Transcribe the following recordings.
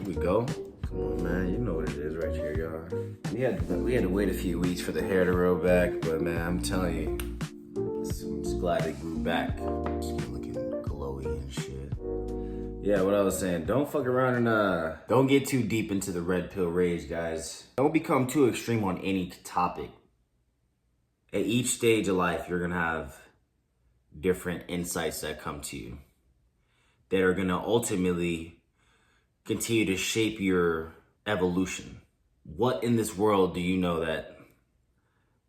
we go. Come on, man. You know what it is right here, y'all. We had to wait a few weeks for the hair to grow back, but man, I'm telling you, I'm just glad it grew back. Skin looking glowy and shit. Yeah, what I was saying, don't fuck around and don't get too deep into the red pill rage, guys. Don't become too extreme on any topic. At each stage of life, you're gonna have different insights that come to you that are gonna ultimately continue to shape your evolution. What in this world do you know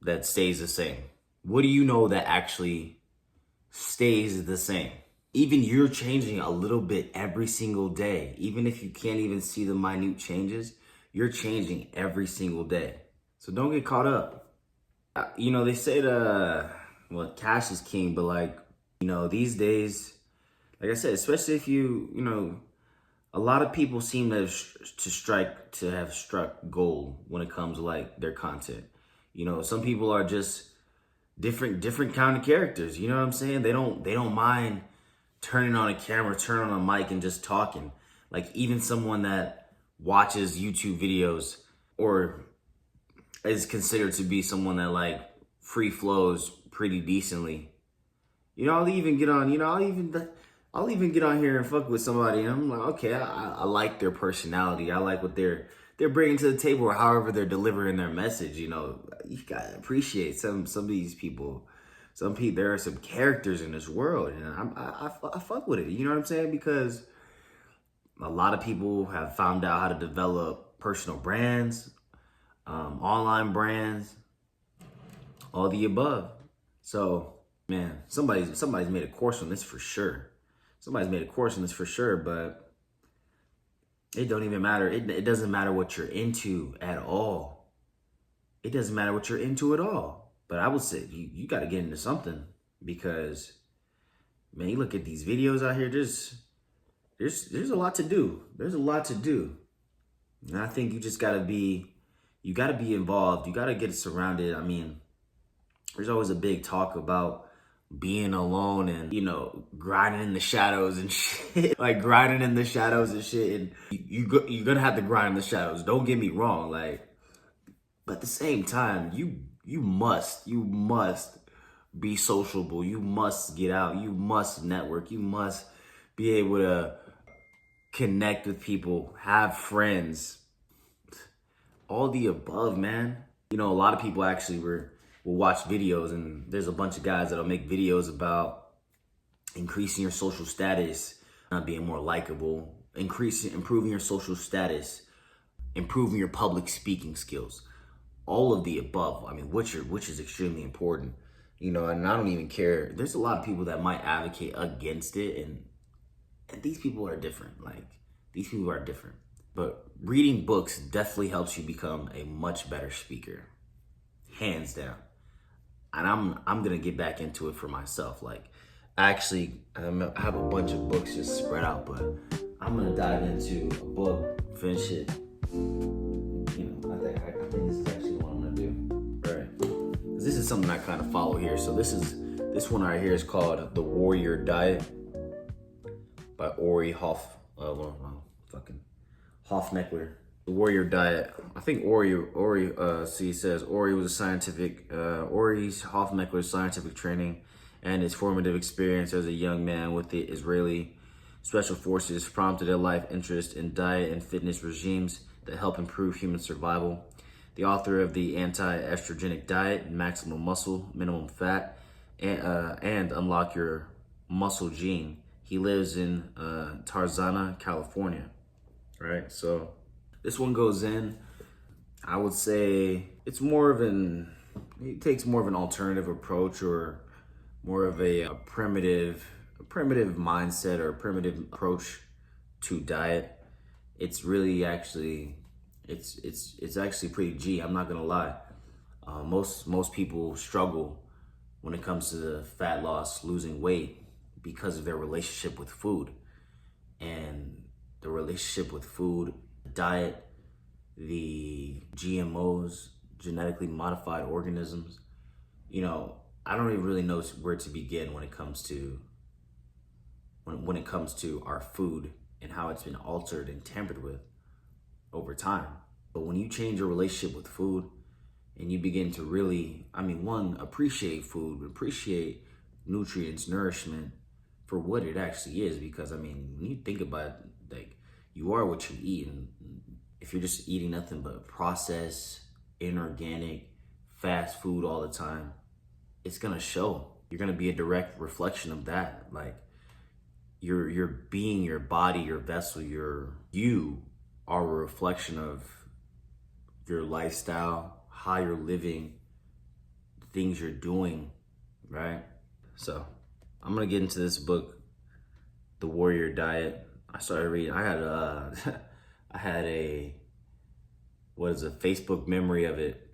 that stays the same? What do you know that actually stays the same? Even you're changing a little bit every single day. Even if you can't even see the minute changes, you're changing every single day. So don't get caught up. You know, they say cash is king, but like, you know, these days, like I said, especially if a lot of people seem to have struck gold when it comes to like their content. You know, some people are just different kind of characters. You know what I'm saying? They don't mind turning on a camera, turning on a mic and just talking. Like even someone that watches YouTube videos or is considered to be someone that like free flows pretty decently. You know, I'll even get on here and fuck with somebody, and I'm like, okay, I like their personality. I like what they're bringing to the table, or however they're delivering their message. You know, you gotta appreciate some of these people. There are some characters in this world, and I fuck with it. You know what I'm saying? Because a lot of people have found out how to develop personal brands, online brands, all the above. So, man, somebody's made a course on this for sure. But it don't even matter. It doesn't matter what you're into at all. It doesn't matter what you're into at all. But I would say you got to get into something, because, man, you look at these videos out here, there's a lot to do. There's a lot to do. And I think you got to be involved. You got to get surrounded. I mean, there's always a big talk about being alone and, you know, grinding in the shadows and shit. Like grinding in the shadows and shit. And you're gonna have to grind in the shadows. Don't get me wrong. Like, but at the same time, you must be sociable. You must get out. You must network. You must be able to connect with people, have friends, all the above, man. You know, a lot of people actually will watch videos, and there's a bunch of guys that'll make videos about increasing your social status, not being more likable, improving your social status, improving your public speaking skills, all of the above. I mean, which is extremely important, you know. And I don't even care. There's a lot of people that might advocate against it, and these people are different. Like, these people are different. But reading books definitely helps you become a much better speaker, hands down. And I'm gonna get back into it for myself. Like, actually, I have a bunch of books just spread out, but I'm gonna dive into a book, finish it. You know, I think this is actually what I'm gonna do. All right, this is something I kind of follow here. So this one right here is called The Warrior Diet by Ori Hofmeckler. The Warrior Diet. I think Ori says Ori was Ori's Hofmeckler's scientific training and his formative experience as a young man with the Israeli Special Forces prompted a life interest in diet and fitness regimes that help improve human survival. The author of the anti-estrogenic diet, maximum muscle, minimum fat, and unlock your muscle gene. He lives in Tarzana, California. Right, so this one goes in, I would say it takes more of an alternative approach, or more of a primitive mindset, or a primitive approach to diet. It's really actually, it's actually pretty G, I'm not gonna lie. Most people struggle when it comes to the fat loss, losing weight, because of their relationship with food. And the relationship with food, diet, the GMOs, genetically modified organisms. You know, I don't even really know where to begin when it comes to our food and how it's been altered and tampered with. over time. But when you change your relationship with food and you begin to really, one, appreciate food, appreciate nutrients, nourishment for what it actually is. Because, when you think about it, like, you are what you eat. And if you're just eating nothing but processed, inorganic, fast food all the time, it's gonna show. You're gonna be a direct reflection of that. Like, your being, your body, your vessel, you are a reflection of your lifestyle, how you're living, the things you're doing, right? So I'm gonna get into this book, The Warrior Diet. I started reading. I had I had a Facebook memory of it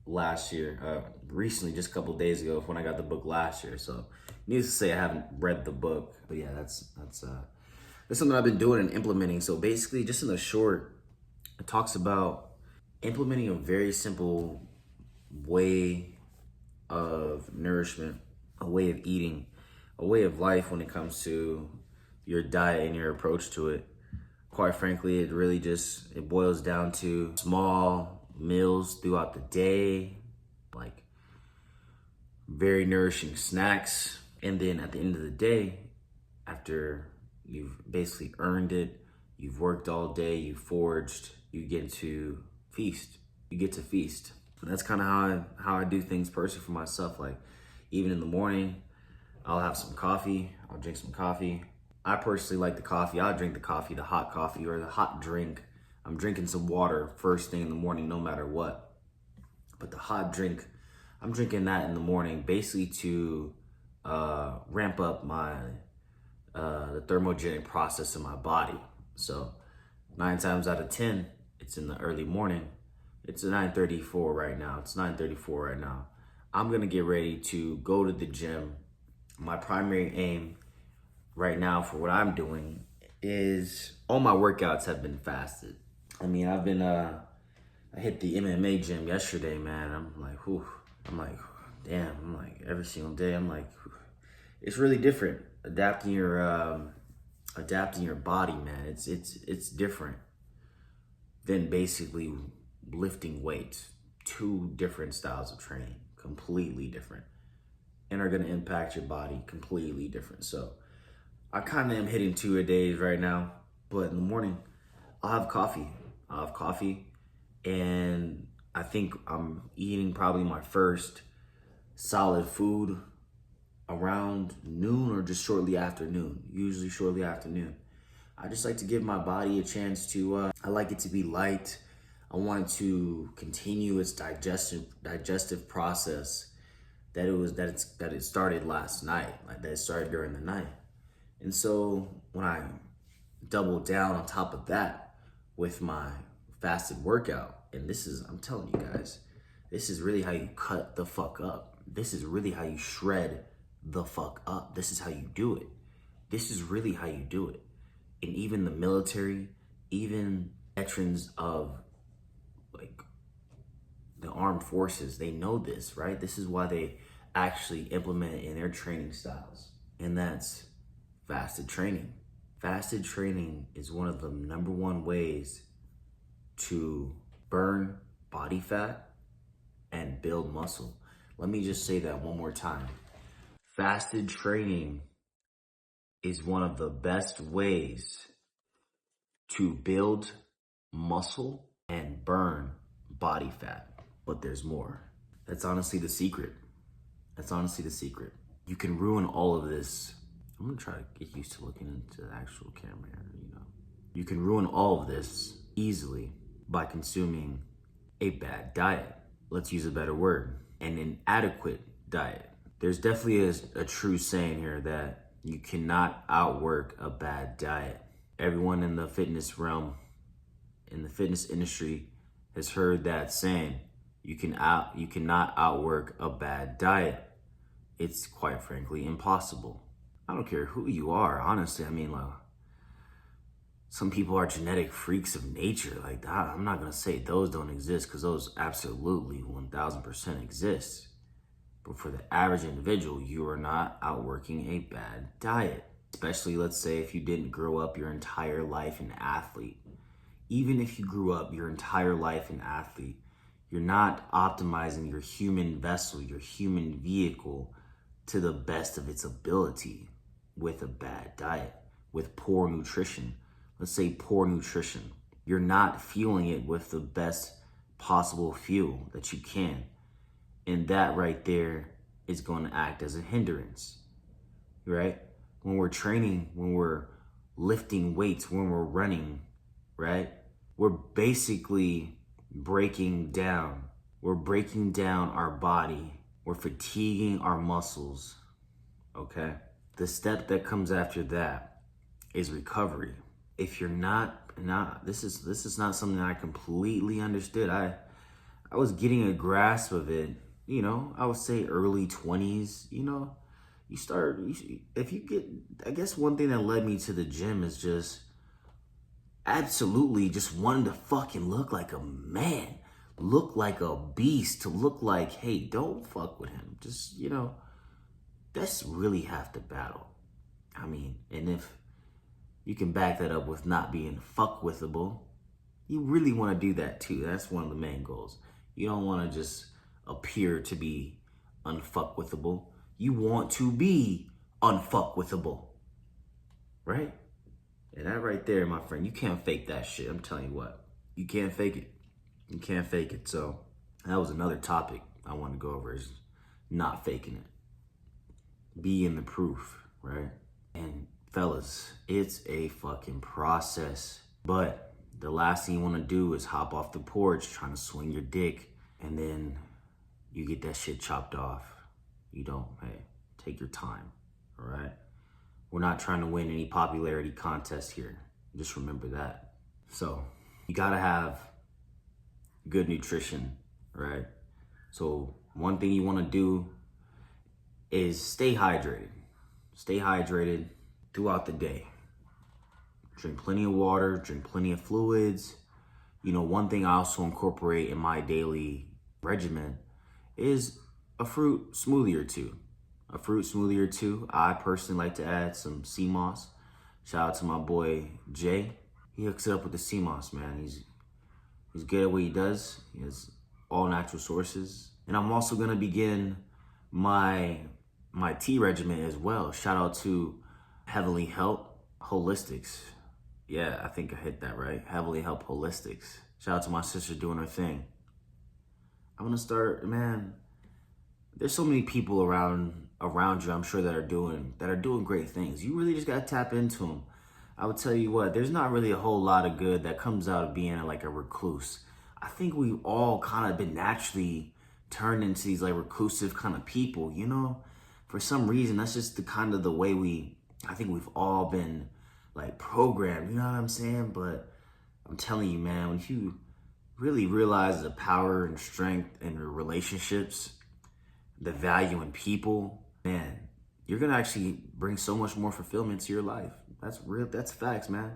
last year, recently, just a couple of days ago, when I got the book last year. So needless to say, I haven't read the book, but yeah, that's something I've been doing and implementing. So basically, just in the short, it talks about implementing a very simple way of nourishment, a way of eating, a way of life when it comes to your diet and your approach to it. Quite frankly, it boils down to small meals throughout the day, like very nourishing snacks. And then at the end of the day, after you've basically earned it, you've worked all day, you forged, you get to feast. You get to feast. And that's kind of how I do things personally for myself. Like, even in the morning, I'll have some coffee, I'll drink some coffee. I personally like the coffee. I'll drink the coffee, the hot coffee or the hot drink. I'm drinking some water first thing in the morning, no matter what. But the hot drink, I'm drinking that in the morning, basically to ramp up the thermogenic process in my body. So 9 times out of 10, it's in the early morning. It's 9:34 right now. It's 9:34 right now. I'm gonna get ready to go to the gym. My primary aim right now for what I'm doing is all my workouts have been fasted. I hit the MMA gym yesterday, man. I'm like, whew. I'm like, damn. I'm like, every single day, I'm like, whew. It's really different. Adapting your body, man. It's different than basically lifting weights. 2 different styles of training, completely different, and are gonna impact your body completely different. So I kind of am hitting 2 a days right now, but in the morning, I'll have coffee. And I think I'm eating probably my first solid food around noon or just shortly after noon, usually shortly after noon. I just like to give my body a chance to, I like it to be light. I want it to continue its digestive process that it started last night, like that it started during the night. And so when I double down on top of that with my fasted workout, and I'm telling you guys, this is really how you cut the fuck up. This is really how you shred the fuck up. This is how you do it. This is really how you do it. And even the military, even veterans of like the armed forces, they know this, right? This is why they actually implement it in their training styles. And that's fasted training. Fasted training is one of the number 1 ways to burn body fat and build muscle. Let me just say that one more time. Fasted training is one of the best ways to build muscle and burn body fat. But there's more. That's honestly the secret. You can ruin all of this. I'm gonna try to get used to looking into the actual camera here, You can ruin all of this easily by consuming a bad diet. Let's use a better word, an inadequate diet. There's definitely a true saying here that you cannot outwork a bad diet. Everyone in the fitness realm, in the fitness industry, has heard that saying. You cannot outwork a bad diet. It's quite frankly impossible. I don't care who you are, honestly. Some people are genetic freaks of nature. Like that. I'm not gonna say those don't exist, because those absolutely 1000% exist. But for the average individual, you are not outworking a bad diet. Especially, let's say, if you didn't grow up your entire life an athlete. Even if you grew up your entire life an athlete, you're not optimizing your human vessel, your human vehicle to the best of its ability with a bad diet, with poor nutrition. Let's say poor nutrition. You're not fueling it with the best possible fuel that you can. And that right there is going to act as a hindrance, right? When we're training, when we're lifting weights, when we're running, right? We're basically breaking down. We're breaking down our body. We're fatiguing our muscles, okay? The step that comes after that is recovery. If you're not, this is not something that I completely understood. I was getting a grasp of it, I would say early 20s, I guess one thing that led me to the gym is just absolutely just wanting to fucking look like a man, look like a beast, to look like, hey, don't fuck with him. Just, that's really half the battle. I mean, and if you can back that up with not being fuckwithable, you really want to do that too. That's one of the main goals. You don't want to just appear to be unfuckwithable. You want to be unfuckwithable, right? And that right there, my friend, you can't fake that shit. I'm telling you what, you can't fake it. You can't fake it. So that was another topic I wanted to go over, is not faking it. Be in the proof, right? And fellas, it's a fucking process. But the last thing you want to do is hop off the porch trying to swing your dick, and then you get that shit chopped off. You don't, hey, take your time, all right? We're not trying to win any popularity contest here. Just remember that. So you gotta have good nutrition, right? So one thing you wanna do is stay hydrated. Stay hydrated throughout the day. Drink plenty of water, drink plenty of fluids. One thing I also incorporate in my daily regimen is a fruit smoothie or two. I personally like to add some sea moss. Shout out to my boy Jay. He hooks it up with the sea moss, man. He's good at what he does. He has all natural sources. And I'm also gonna begin my tea regimen as well. Shout out to Heavenly Help Holistics. Yeah, I think I hit that right. Heavenly Help Holistics. Shout out to my sister doing her thing. I'm gonna start, man. There's so many people around you, I'm sure, that are doing great things. You really just gotta tap into them. I would tell you what, there's not really a whole lot of good that comes out of being like a recluse. I think we've all kind of been naturally turned into these like reclusive kind of people, For some reason, that's just the way I think we've all been like programmed, you know what I'm saying? But I'm telling you, man, when you really realize the power and strength in your relationships, the value in people, man, you're gonna actually bring so much more fulfillment to your life. That's real. That's facts, man.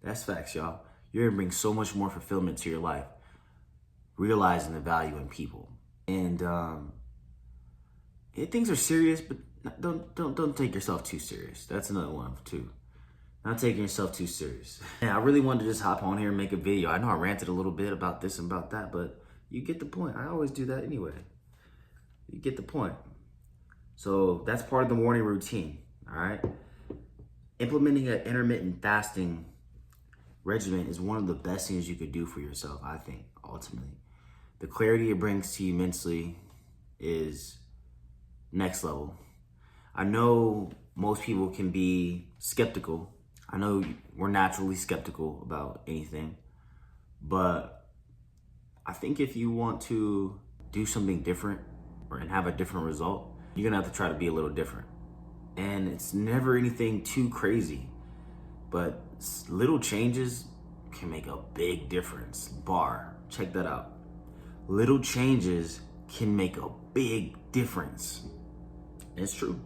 That's facts, y'all. You're gonna bring so much more fulfillment to your life, realizing the value in people. And things are serious, but don't take yourself too serious. That's another one too. Not taking yourself too serious. And I really wanted to just hop on here and make a video. I know I ranted a little bit about this and about that, but you get the point. I always do that anyway. You get the point. So that's part of the morning routine, all right? Implementing an intermittent fasting regimen is one of the best things you could do for yourself, I think, ultimately. The clarity it brings to you mentally is next level. I know most people can be skeptical. I know we're naturally skeptical about anything, but I think if you want to do something different and have a different result, you're gonna have to try to be a little different. And it's never anything too crazy, but little changes can make a big difference. Check that out. Little changes can make a big difference. It's true.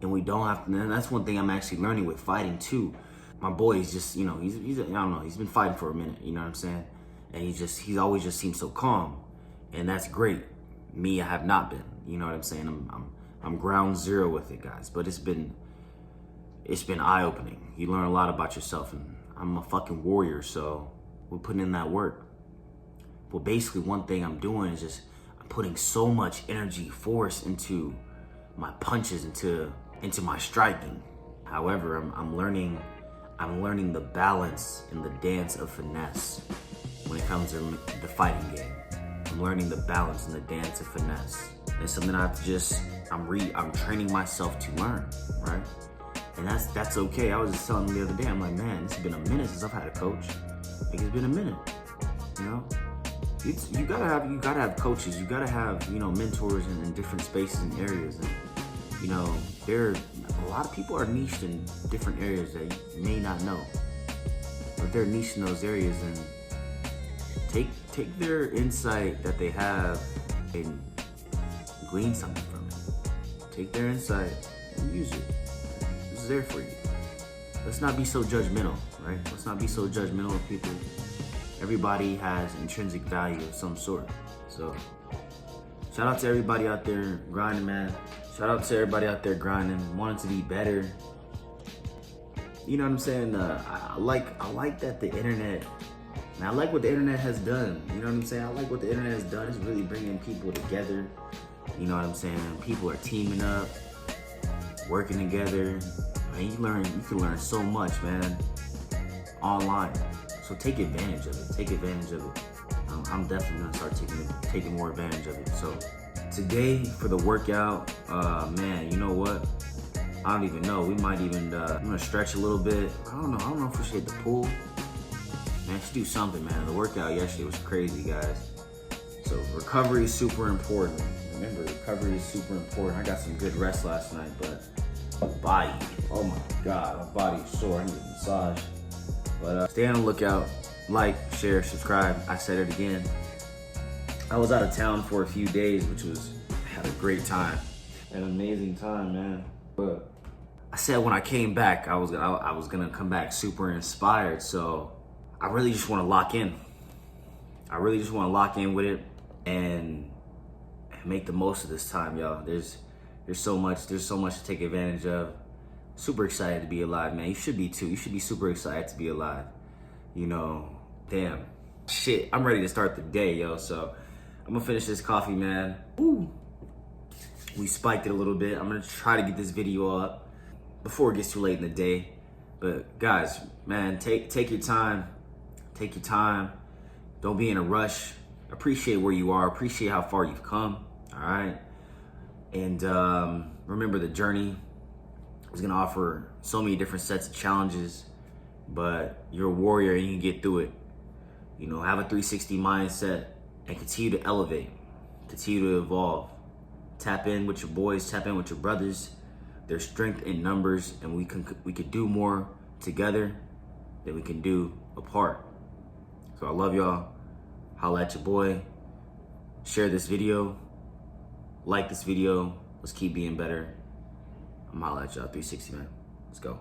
And we don't have to, and that's one thing I'm actually learning with fighting too. My boy is just, he's I don't know, he's been fighting for a minute, you know what I'm saying? And he's always just seemed so calm. And that's great. Me, I have not been, you know what I'm saying? I'm ground zero with it, guys. But it's been eye-opening. You learn a lot about yourself, and I'm a fucking warrior, so We're putting in that work. But basically one thing I'm doing is just I'm putting so much energy, force into my punches, into my striking. However, I'm learning the balance in the dance of finesse when it comes to the fighting game. I'm learning the balance in the dance of finesse. It's something I have to just, I'm training myself to learn, right? And that's okay. I was just telling them the other day, I'm like, man, it's been a minute since I've had a coach. Like, it's been a minute, you know? You gotta have coaches. You gotta have, you know, mentors in different spaces and areas. And, you know, a lot of people are niched in different areas that you may not know, but they're niched in those areas, and take their insight that they have and glean something from it. Take their insight and use it. This is there for you. Let's not be so judgmental, right? Let's not be so judgmental of people. Everybody has intrinsic value of some sort. So shout out to everybody out there grinding, man. Shout out to everybody out there grinding, wanting to be better. You know what I'm saying? I like that the internet, man, I like what the internet has done. You know what I'm saying? I like what the internet has done. It's really bringing people together. You know what I'm saying? People are teaming up, working together. Man, you can learn so much, man, online. So take advantage of it. Take advantage of it. I'm definitely gonna start taking more advantage of it. So today for the workout, man, you know what? I don't even know. We might even, I'm gonna stretch a little bit. I don't know if we should hit the pool. Man, I should do something, man. The workout yesterday was crazy, guys. So recovery is super important. Remember, recovery is super important. I got some good rest last night, but my body, oh my God, my body is sore. I need a massage. But stay on the lookout. Like, share, subscribe. I said it again. I was out of town for a few days, had a great time. An amazing time, man. But I said when I came back, I was gonna come back super inspired. So I really just want to lock in. I really just want to lock in with it and make the most of this time, y'all. There's so much to take advantage of. Super excited to be alive, man. You should be too. You should be super excited to be alive. You know, damn. Shit, I'm ready to start the day, yo. So I'm gonna finish this coffee, man. Woo. We spiked it a little bit. I'm gonna try to get this video up before it gets too late in the day. But guys, man, take your time. Take your time. Don't be in a rush. Appreciate where you are. Appreciate how far you've come. All right. And remember, the journey is gonna offer so many different sets of challenges, but you're a warrior and you can get through it. You know, have a 360 mindset and continue to elevate, continue to evolve. Tap in with your boys, tap in with your brothers. There's strength in numbers, and we could do more together than we can do apart. So I love y'all. Holla at your boy. Share this video. Like this video. Let's keep being better. I'm holla at y'all 360, man. Let's go.